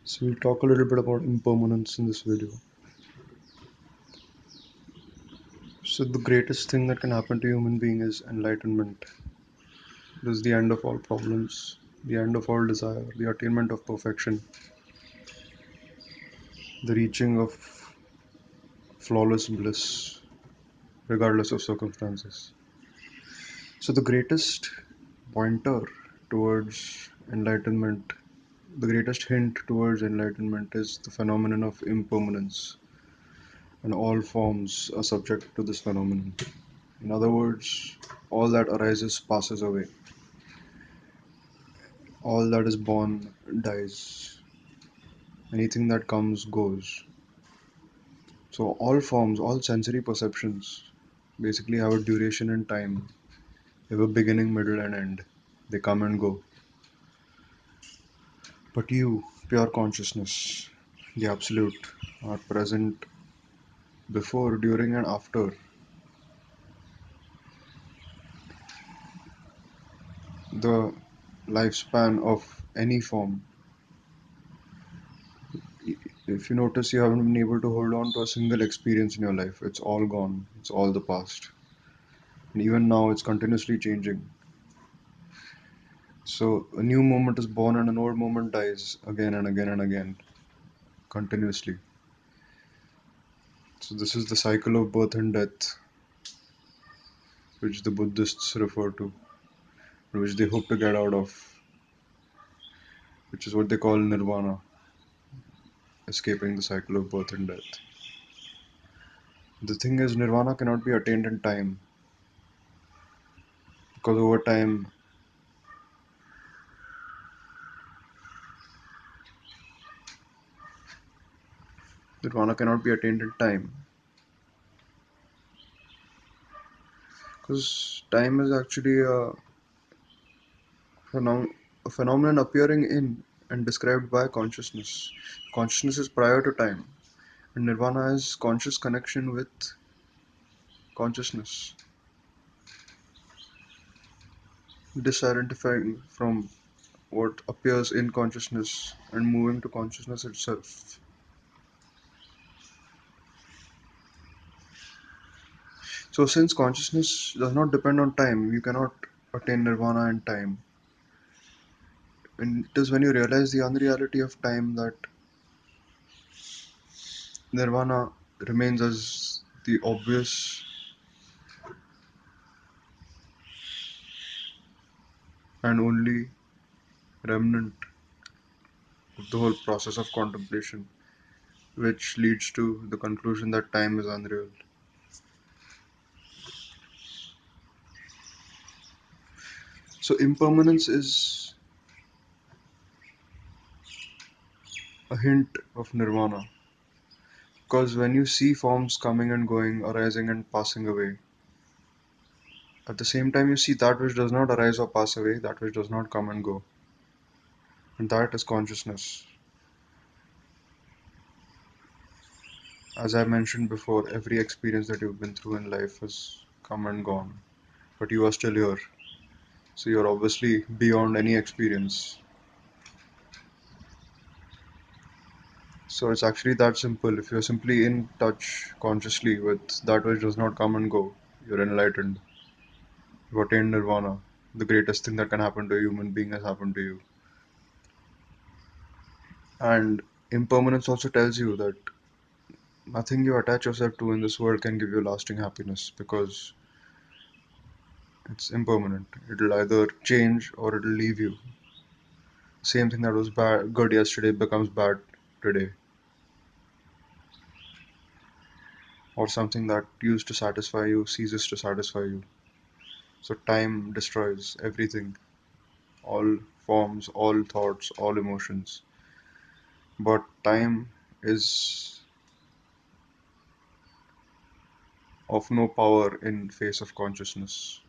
So we'll talk a little bit about impermanence in this video. So the greatest thing that can happen to a human being is enlightenment. It is the end of all problems, the end of all desire, the attainment of perfection, the reaching of flawless bliss, regardless of circumstances. So the greatest pointer towards enlightenment, the greatest hint towards enlightenment is the phenomenon of impermanence, and all forms are subject to this phenomenon. In other words, all that arises passes away. All that is born dies. Anything that comes goes. So all forms, all sensory perceptions basically have a duration and time. They have a beginning, middle and end. They come and go. But you, pure consciousness, the absolute, are present before, during and after the lifespan of any form. If you notice, you haven't been able to hold on to a single experience in your life. It's all gone. It's all the past. And even now, it's continuously changing. So a new moment is born and an old moment dies again and again and again, continuously. So this is the cycle of birth and death, which the Buddhists refer to, which they hope to get out of, which is what they call nirvana, escaping the cycle of birth and death. The thing is, nirvana cannot be attained in time, because over time, nirvana cannot be attained in time, because time is actually a phenomenon appearing in and described by consciousness. Consciousness is prior to time, and nirvana is conscious connection with consciousness, disidentifying from what appears in consciousness and moving to consciousness itself. So, since consciousness does not depend on time, you cannot attain nirvana in time. And it is when you realize the unreality of time that nirvana remains as the obvious and only remnant of the whole process of contemplation, which leads to the conclusion that time is unreal. So, impermanence is a hint of nirvana, because when you see forms coming and going, arising and passing away, at the same time you see that which does not arise or pass away, that which does not come and go, and that is consciousness. As I mentioned before, every experience that you've been through in life has come and gone, but you are still here. So you're obviously beyond any experience. So it's actually that simple. If you're simply in touch consciously with that which does not come and go, you're enlightened. You've attained nirvana. The greatest thing that can happen to a human being has happened to you. And impermanence also tells you that nothing you attach yourself to in this world can give you lasting happiness, because it's impermanent. It'll either change or it'll leave you. Same thing that was good yesterday becomes bad today, or something that used to satisfy you ceases to satisfy you. So time destroys everything, all forms, all thoughts, all emotions. But time is of no power in face of consciousness.